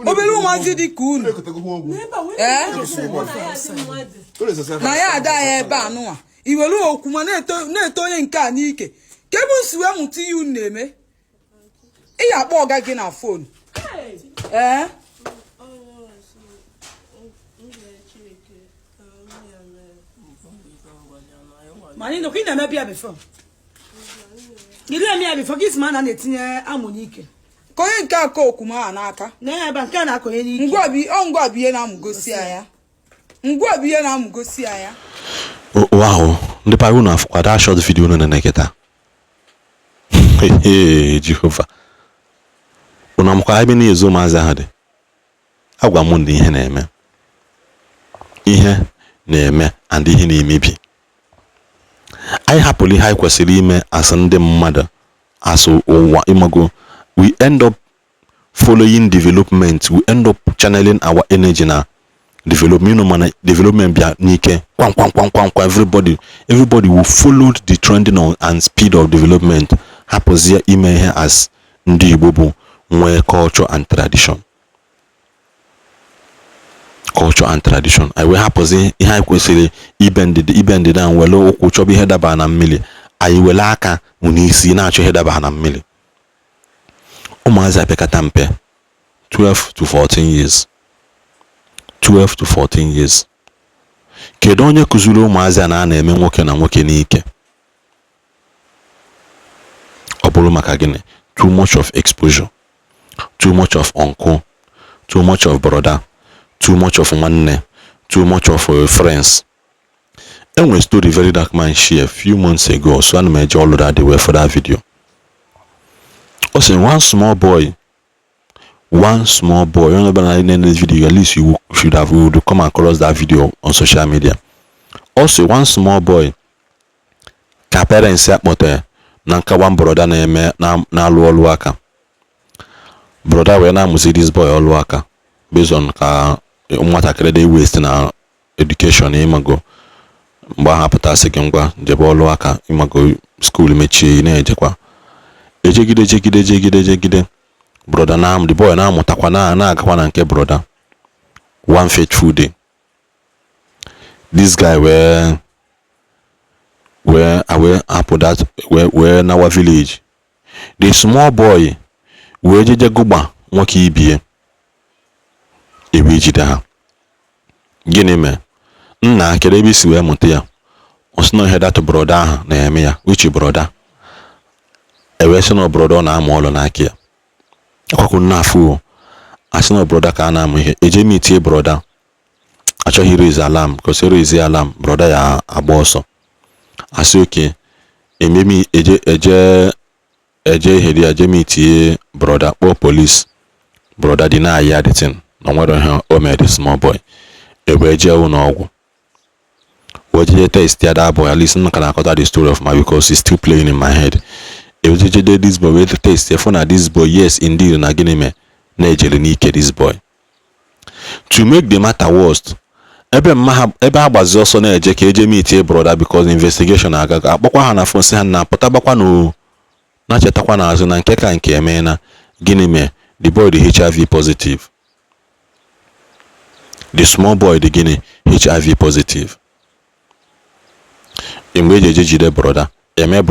obere ụmụazị dị ka unu na ya ada ya ebe anụnwa iwere okwu ma na-eto onye nke a n'ike kebụ nsi wee mụta ihe unu na-eme ị ga-akpọ ọga gị na fon Mani no kina mebia before. Gide mi before gis man na etinye amunike. Ko yen ka ka okuma n'aka. Na ba nke na akonye n'ike. Ngwa biye na amugosi aya. Ngwa biye na amugosi aya. Wow, ndị paru na afọ da short video no na neketa. Jehova. Una mkwa ebe na ezo maza ha de. Agwa m ndị ihe na-eme. Ihe na-eme and ihe na-emebi. I happily high kwesịrị ime as ndị mmadụ as ụwa imago, we end up following development, we end up channeling our energy na development bịa n'ike kwan everybody will follow the trending and speed of development hapụzie ime ihe as ndị Igbo bụ nwee culture and tradition. I will hapụzi ihe anyị kwesịrị ibend down wele okwu chọba ihe daba na mmiri anyị wele aka n'isi na-achọ ihe daba na mmiri. Ụmụazị apekata mpe 12 to 14 years. Kedu onye kụziri ụmụazị a na-eme nwoke na nwoke n'ike? Ọ bụrụ maka gịnị? Too much of exposure, too much of uncle, too much of brother, too much of nwanne, too much of friends. And we story very dark man share a few months ago, so I made all of that the way for that video. Also, one small boy, in this video, at least you should have would come across that video on social media. Also, one small boy, ka parents ya mote nanka one brother na alu aka. Brother we na musi this boy olu aka based on ka ụmụntakịrị dey waste na education imago mgbe ha pụta sị gị ngwa jebe ọlụ aka imago school mechie na-ejekwa ejegide brother na the boy na-amụtakwa na-agakwa na nke brother. One fateful day, this guy were after that were in our village. The small boy were jeje gụgba nwoke ibie ebe ejide ha. Gịnị me nna kere ebe isi wee mụta ya osino ihe that brother ahụ na-eme ya. Which brother? Ewe sị na brother na-amụ ọlụ n'aka ya. Akwakwu nna afụ asị brother ka na-amụ ihe eje meetie brother achọghị raise alarm because raise alarm brother ya agba ọsọ. Asị oke ememi eje heri eje meetie brother kpọọ police. Brother dị na ya the thing no nwere ihe o mere small boy ebe eje ụlọ ọgwụ weje test ya that boy. At least I can account the story of my because it's still playing in my head. Eje this boy we test for na this boy yes indeed na gịnị me na ejele n'ike this boy. To make the matter worst, ebe agbazi ọsọ na-eje ka eje meet brother because investigation agaga akpọkwa ha na phone si ha na pụtabakwa no na chetakwa na azụ na nke ka nke eme na gịnị me the boy the HIV positive. The small boy the gịnị HIV positive. Mgbe eje jide brother eme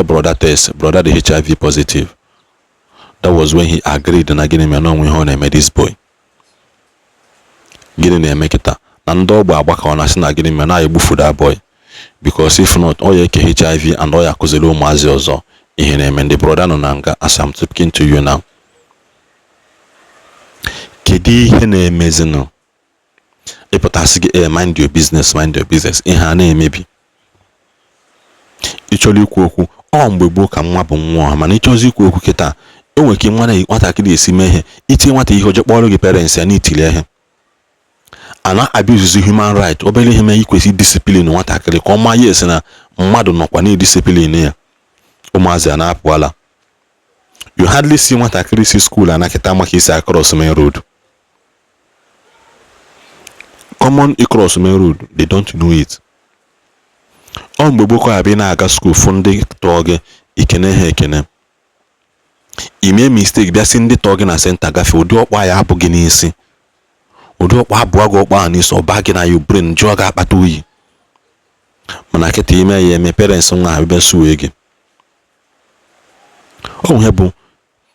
brother test brother the HIV positive. That was when he agreed na gịnị me na onwe ihe ọ na-eme this boy. Gịnị na-eme kịta na ndị ọgba agbakọ na sị na gịnị me na egbufu that boy because if not ọ ya eke HIV and ọ ya akụziri ụmụazị ọzọ ihe na-eme. Ndị brother nọ na nga as I'm talking to you now. Kedu ihe na-emezinụ ịpụtasị gị mind your business ihe a na-emebi. Ịchọrọ ikwu okwu ọ mgbe gboo ka nwa bụ nwa mana ịchọzi ikwu okwu kịta o nwere ike nwatakịrị esi mee ihe itinye nwata ihe ọjọọ kpọrọ gị parents ya n'itili ihe ana abuse human right. Obere ihe mee ikwesị discipline nwatakịrị ka ọ ma yes na mmadụ nọkwa na discipline ya. Ụmụazị a na-apụ ala. You hardly see nwatakịrị si school anakịta maka isi across main road. Common across main road, they don't know it. Ọ mgbe gboo ka abịa na-aga school fụ ndị tọọ gị ikene ha ekene. ime mistake bịa si ndị tọọ gị na center gafe ụdị ọkpa ya abụghị n'isi ụdị ọkpa abụọ gị ọkpa n'isi ọba gị na your brain jụọ gị akpata oyi mana kịta ime ya eme parents nwa ha bịa suwe gị ihe bụ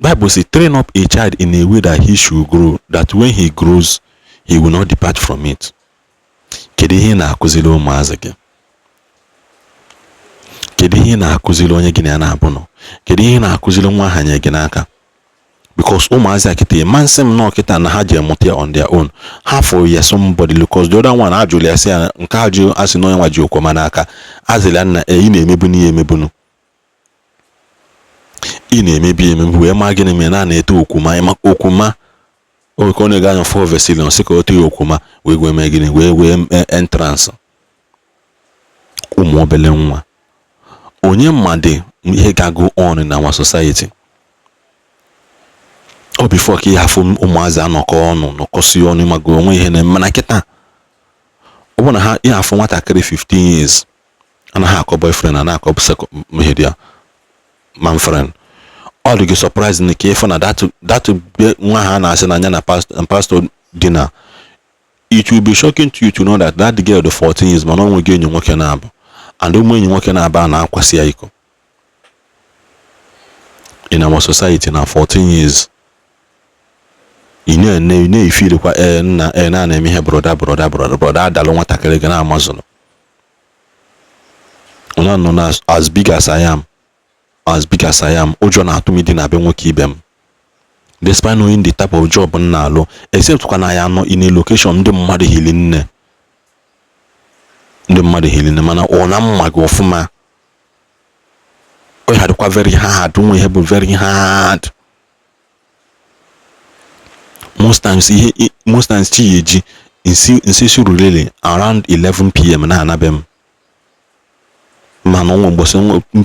Bible say train up a child in a way that he should grow, that when he grows he will not depart from it. Kedu ihe na-akụziri ụmụazị gị? Kedu ihe na-akụziri onye gị na na-abụ nọ? Kedu ihe na-akụziri nwa ha nye gị n'aka? Because ụmụazị akịta mansị m nọ kịta na ha ji emụta on their own. Ha for ya somebody because the other one ajụrụ ya sị ya nke ajụ asị na onye nwa ji okoma n'aka azịla nna ị na-emebu n'ihe emebunu ị na-emebi emebi wee ma gịnị mere na-eto okwuma oke ọ na-ega anya 4 vesilion sị ka o tee okwuma wee mee gịnị wee entrance ụmụ obele nwa onye mmadụ ihe ga-go on in our society ọ before ka ihe afọ ụmụazị anọkọ ọnụ nọkọsi ọnụ mago onwe ihe na mana kịta ọ bụ na ha ihe afọ nwatakịrị 15 years anaghị akọ boyfriend na na-akọ mehedia man friend all the surprise in the case na that nwa ha na-asị na anya na pastor dinner. It will be shocking to you to know that girl of 14 years man onwe gị enyi nwoke na-abụ and ụmụ enyi nwoke na-aba na-akwasị ya iko in our society na 14 years ine ifili kwa na-eme ihe brother adalụ nwatakịrị gị na Amazon una no as big as I am ụjọ na-atụ m dị na be nwoke ibe m despite knowing the type of job m na-alụ except kwa na ya nọ in a location ndị mmadụ hili nne mana ọ na mma gị ọfụma ọ hadịkwa very hard nwe ihe bụ very hard most times chi eji nsi surulele around 11 p.m. na anabe m man onwe mgbosi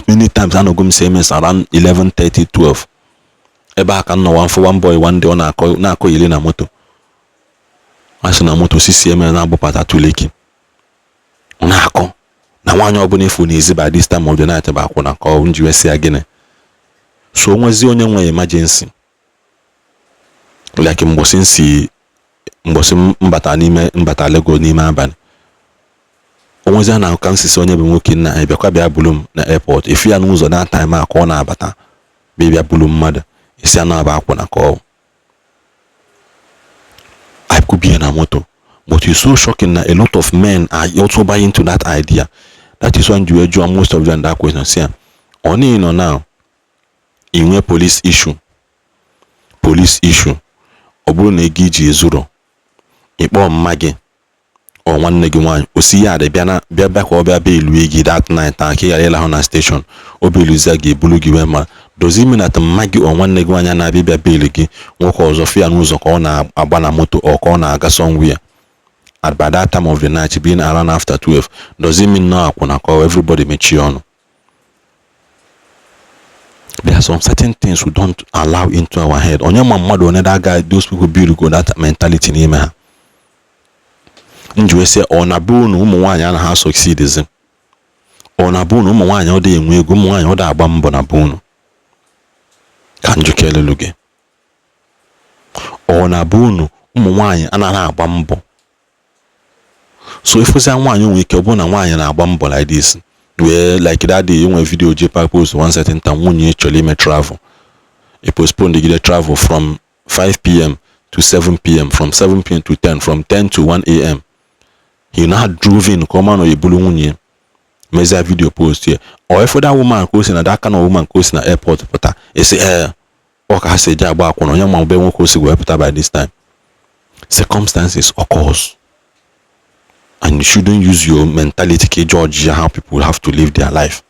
many times anọgo m SMS around 11:30 12 ebe aka nọ one boy one day ọ na-akọ ile na moto asị na moto CCM na-agbapụta tuleki ọ na-akọ na nwaanyị ọbụla efu n'ezi by this time of the night bụ akwụna ka ọ nji wesi ya gịnị so onwezi onye nwe emergency like mgbosi mbata Lagos n'ime abalị onwezi a na-akọ nsisi onye bụ nwoke nna bịakwa bịa bulu m na airport ifi ya n'ụzọ na time a ka ọ na-abata bịa bulu mmadụ isi a na-aba akwụna ka ọ I could be in a moto. But it's so shocking that a lot of men are also buying into that idea. That is when you join most of them that question. See, only now, in a police issue, obu negiji ezuro, ipo mage, or one negi osi ya de bia back or bia be luigi that night, and ki yalela on a station, obi luzagi bulugi wema. Does it mean that magi or one negi wanya na bia beligi, woko zofia nuzo kona abana moto or kona aga somewhere? At by that time of the night, being around after 12, does it mean now when I call everybody mechion? There are some certain things we don't allow into our head. On your mama, that guy, those people build go that mentality in him. You say on a boon, and how succeed is it? On a boon, or day, and we go more and other bumbo na boon. Can you kill a look? On a boon, and a bumbo. So if we say one we can and one and bumble like this, where like that day you video JPEG post one certain time when you actually may travel. You postpone the travel from 5 p.m. to 7 p.m. from 7 p.m. to 10, from 10 to 1 a.m. He now drove in come on or you bulunye measure video post here. Or if that woman goes in that kind of woman goes in the airport, but you say or I say job back on your mom be by this time. Circumstances occurs. And you shouldn't use your mentality to judge how people have to live their life.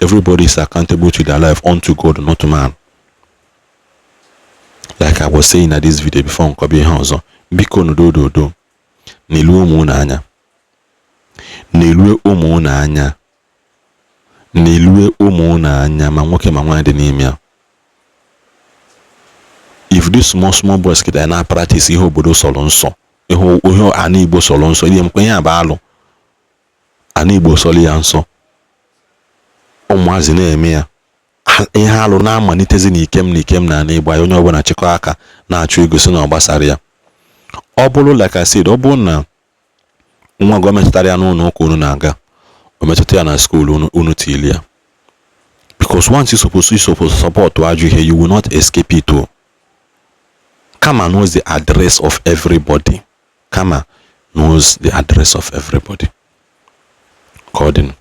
Everybody is accountable to their life unto God, not to man. Like I was saying at this video before, biko no do nilu umu na anya. Nilue umu na anya. Nilue umu na anya ma nwoke ma nwaanyị dị n'ime ya. If these small boys can na practice ihe obodo sọrọ nsọ. Oho ani Igbo solo nso ihe mkwenye abalụ ani Igbo solo ya nso ụmụazị na-eme ya ha ihe alụ na-amalitezi n'ikem na n'ịgba onye ọbụla chịkọ aka na-achụ ego si na ọ gbasara ya. Ọ bụrụ like I said, ọ bụrụ na nwa gị metụtara ya n'ụlọ ụka unu na-aga, o metụta ya na school unu tili ya, because once you're supposed to support ajụ ihe, you will not escape it. Kama knows the address of everybody. Kama knows the address of everybody. According.